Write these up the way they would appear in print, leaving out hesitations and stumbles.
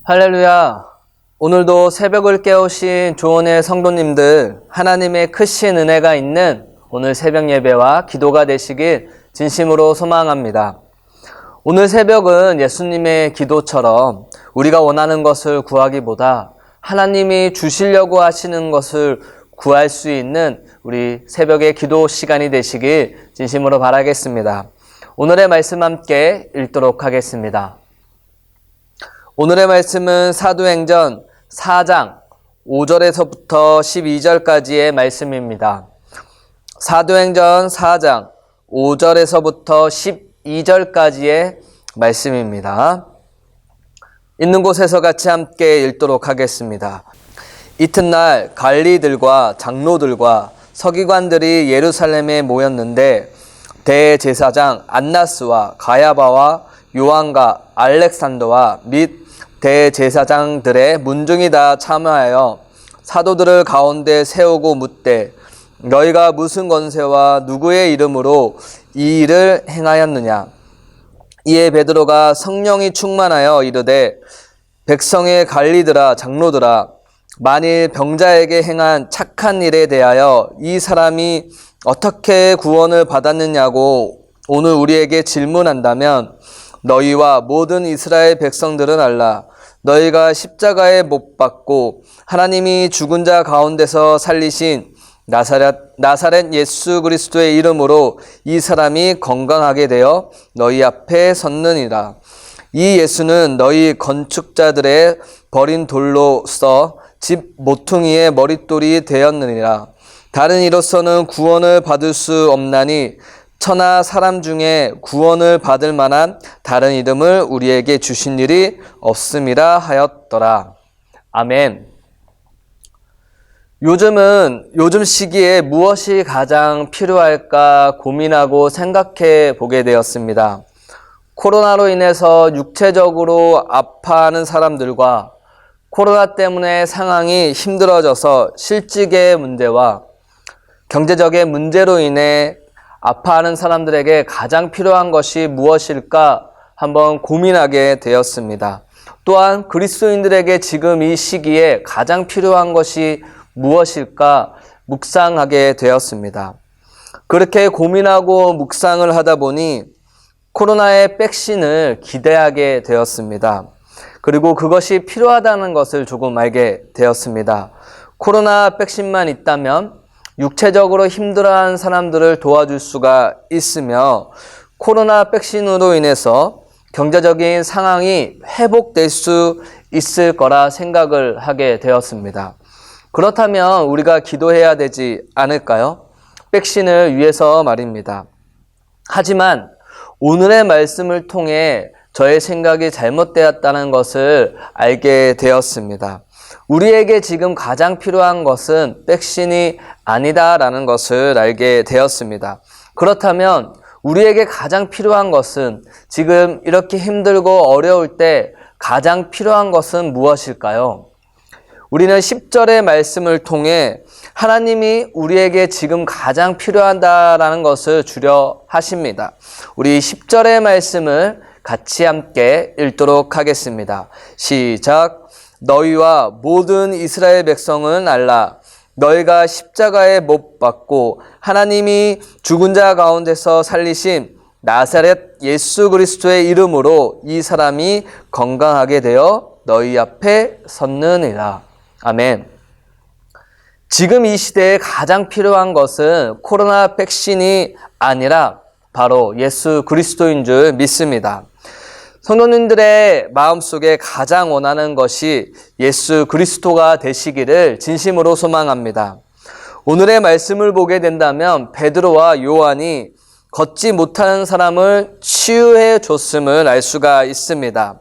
할렐루야. 오늘도 새벽을 깨우신 조언의 성도님들, 하나님의 크신 은혜가 있는 오늘 새벽 예배와 기도가 되시길 진심으로 소망합니다. 오늘 새벽은 예수님의 기도처럼 우리가 원하는 것을 구하기보다 하나님이 주시려고 하시는 것을 구할 수 있는 우리 새벽의 기도 시간이 되시길 진심으로 바라겠습니다. 오늘의 말씀 함께 읽도록 하겠습니다. 오늘의 말씀은 사도행전 4장 5절에서부터 12절까지의 말씀입니다. 사도행전 4장 5절에서부터 12절까지의 말씀입니다. 있는 곳에서 같이 함께 읽도록 하겠습니다. 이튿날 관리들과 장로들과 서기관들이 예루살렘에 모였는데 대제사장 안나스와 가야바와 요한과 알렉산더와 및 대제사장들의 문중이 다 참여하여 사도들을 가운데 세우고 묻되 너희가 무슨 권세와 누구의 이름으로 이 일을 행하였느냐. 이에 베드로가 성령이 충만하여 이르되 백성의 관리들아 장로들아 만일 병자에게 행한 착한 일에 대하여 이 사람이 어떻게 구원을 받았느냐고 오늘 우리에게 질문한다면 너희와 모든 이스라엘 백성들은 알라. 너희가 십자가에 못 박고 하나님이 죽은 자 가운데서 살리신 나사렛 예수 그리스도의 이름으로 이 사람이 건강하게 되어 너희 앞에 섰느니라. 이 예수는 너희 건축자들의 버린 돌로서 집 모퉁이의 머릿돌이 되었느니라. 다른 이로서는 구원을 받을 수 없나니 천하 사람 중에 구원을 받을 만한 다른 이름을 우리에게 주신 일이 없음이라 하였더라. 아멘. 요즘 시기에 무엇이 가장 필요할까 고민하고 생각해 보게 되었습니다. 코로나로 인해서 육체적으로 아파하는 사람들과 코로나 때문에 상황이 힘들어져서 실직의 문제와 경제적인 문제로 인해 아파하는 사람들에게 가장 필요한 것이 무엇일까 한번 고민하게 되었습니다. 또한 그리스도인들에게 지금 이 시기에 가장 필요한 것이 무엇일까 묵상하게 되었습니다. 그렇게 고민하고 묵상을 하다 보니 코로나의 백신을 기대하게 되었습니다. 그리고 그것이 필요하다는 것을 조금 알게 되었습니다. 코로나 백신만 있다면 육체적으로 힘들어하는 사람들을 도와줄 수가 있으며 코로나 백신으로 인해서 경제적인 상황이 회복될 수 있을 거라 생각을 하게 되었습니다. 그렇다면 우리가 기도해야 되지 않을까요? 백신을 위해서 말입니다. 하지만 오늘의 말씀을 통해 저의 생각이 잘못되었다는 것을 알게 되었습니다. 우리에게 지금 가장 필요한 것은 백신이 아니다라는 것을 알게 되었습니다. 그렇다면 우리에게 가장 필요한 것은 지금 이렇게 힘들고 어려울 때 가장 필요한 것은 무엇일까요? 우리는 10절의 말씀을 통해 하나님이 우리에게 지금 가장 필요하다라는 것을 주려 하십니다. 우리 10절의 말씀을 같이 함께 읽도록 하겠습니다. 시작. 너희와 모든 이스라엘 백성은 알라. 너희가 십자가에 못 박고 하나님이 죽은 자 가운데서 살리신 나사렛 예수 그리스도의 이름으로 이 사람이 건강하게 되어 너희 앞에 섰느니라. 아멘. 지금 이 시대에 가장 필요한 것은 코로나 백신이 아니라 바로 예수 그리스도인 줄 믿습니다. 성도님들의 마음속에 가장 원하는 것이 예수 그리스도가 되시기를 진심으로 소망합니다. 오늘의 말씀을 보게 된다면 베드로와 요한이 걷지 못하는 사람을 치유해 줬음을 알 수가 있습니다.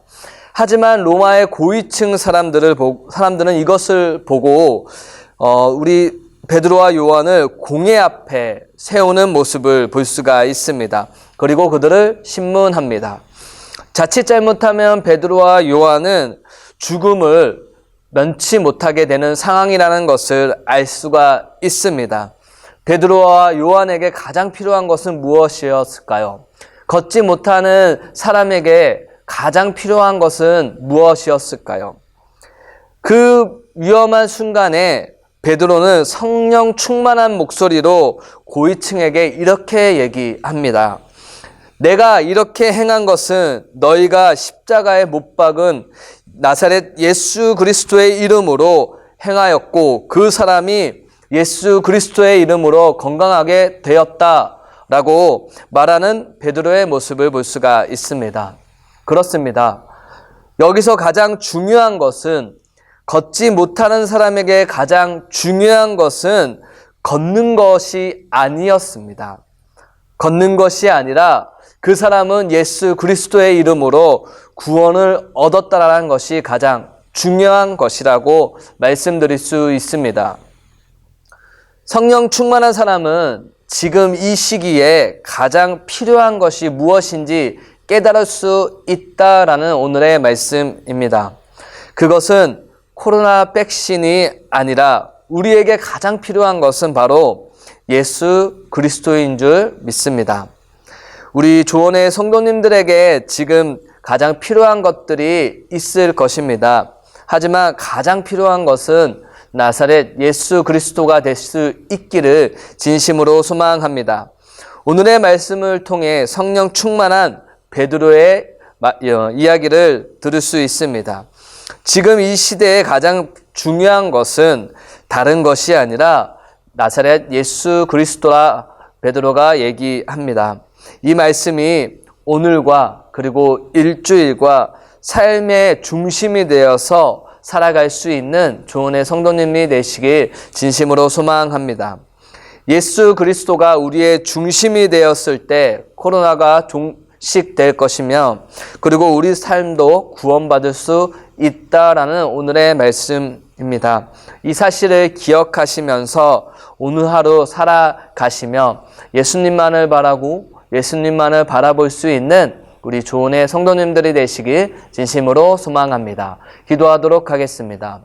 하지만 로마의 고위층 사람들은 이것을 보고 우리 베드로와 요한을 공회 앞에 세우는 모습을 볼 수가 있습니다. 그리고 그들을 신문합니다. 자칫 잘못하면 베드로와 요한은 죽음을 면치 못하게 되는 상황이라는 것을 알 수가 있습니다. 베드로와 요한에게 가장 필요한 것은 무엇이었을까요? 걷지 못하는 사람에게 가장 필요한 것은 무엇이었을까요? 그 위험한 순간에 베드로는 성령 충만한 목소리로 고위층에게 이렇게 얘기합니다. 내가 이렇게 행한 것은 너희가 십자가에 못 박은 나사렛 예수 그리스도의 이름으로 행하였고 그 사람이 예수 그리스도의 이름으로 건강하게 되었다라고 말하는 베드로의 모습을 볼 수가 있습니다. 그렇습니다. 여기서 가장 중요한 것은 걷지 못하는 사람에게 가장 중요한 것은 걷는 것이 아니었습니다. 걷는 것이 아니라 그 사람은 예수 그리스도의 이름으로 구원을 얻었다라는 것이 가장 중요한 것이라고 말씀드릴 수 있습니다. 성령 충만한 사람은 지금 이 시기에 가장 필요한 것이 무엇인지 깨달을 수 있다라는 오늘의 말씀입니다. 그것은 코로나 백신이 아니라 우리에게 가장 필요한 것은 바로 예수 그리스도인 줄 믿습니다. 우리 조원의 성도님들에게 지금 가장 필요한 것들이 있을 것입니다. 하지만 가장 필요한 것은 나사렛 예수 그리스도가 될 수 있기를 진심으로 소망합니다. 오늘의 말씀을 통해 성령 충만한 베드로의 이야기를 들을 수 있습니다. 지금 이 시대에 가장 중요한 것은 다른 것이 아니라 나사렛 예수 그리스도라 베드로가 얘기합니다. 이 말씀이 오늘과 그리고 일주일과 삶의 중심이 되어서 살아갈 수 있는 조언의 성도님이 되시길 진심으로 소망합니다. 예수 그리스도가 우리의 중심이 되었을 때 코로나가 종식될 것이며 그리고 우리 삶도 구원받을 수 있다라는 오늘의 말씀입니다. 이 사실을 기억하시면서 오늘 하루 살아가시며 예수님만을 바라고 예수님만을 바라볼 수 있는 우리 조언의 성도님들이 되시길 진심으로 소망합니다. 기도하도록 하겠습니다.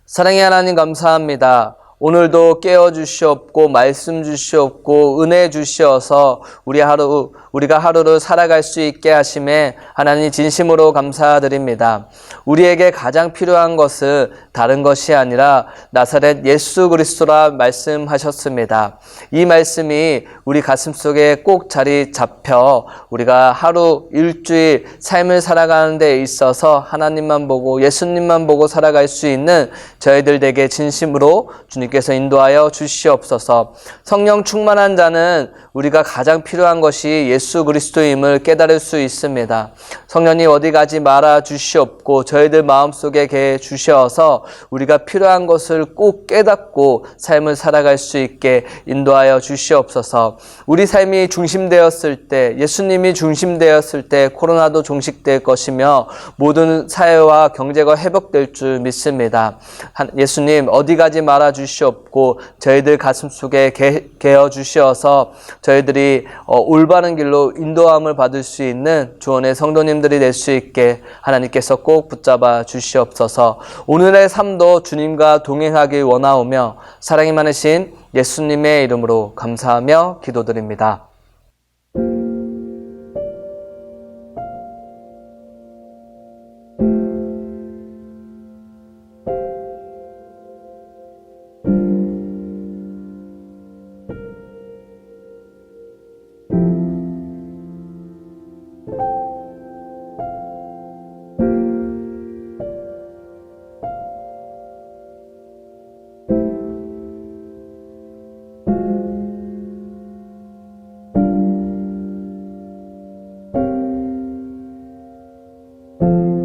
사랑의 하나님 감사합니다. 오늘도 깨워주시옵고 말씀 주시옵고 은혜 주시어서 우리가 하루를 살아갈 수 있게 하심에 하나님 진심으로 감사드립니다. 우리에게 가장 필요한 것은 다른 것이 아니라 나사렛 예수 그리스도라 말씀하셨습니다. 이 말씀이 우리 가슴속에 꼭 자리 잡혀 우리가 하루 일주일 삶을 살아가는 데 있어서 하나님만 보고 예수님만 보고 살아갈 수 있는 저희들 에게 진심으로 주님께서 인도하여 주시옵소서. 성령 충만한 자는 우리가 가장 필요한 것이 예수 그리스도임을 깨달을 수 있습니다. 성령님 어디 가지 말아 주시옵고 저희들 마음속에 계 주셔서 우리가 필요한 것을 꼭 깨닫고 삶을 살아갈 수 있게 인도하여 주시옵소서. 우리 삶이 중심되었을 때 예수님이 중심되었을 때 코로나도 종식될 것이며 모든 사회와 경제가 회복될 줄 믿습니다. 예수님 어디 가지 말아 주시옵고 저희들 가슴속에 개어 주시어서 저희들이 올바른 길로 인도함을 받을 수 있는 조언의 성도님들이 될 수 있게 하나님께서 꼭 붙잡아 주시옵소서. 오늘의 삶도 주님과 동행하길 원하오며 사랑이 많으신 예수님의 이름으로 감사하며 기도드립니다. you.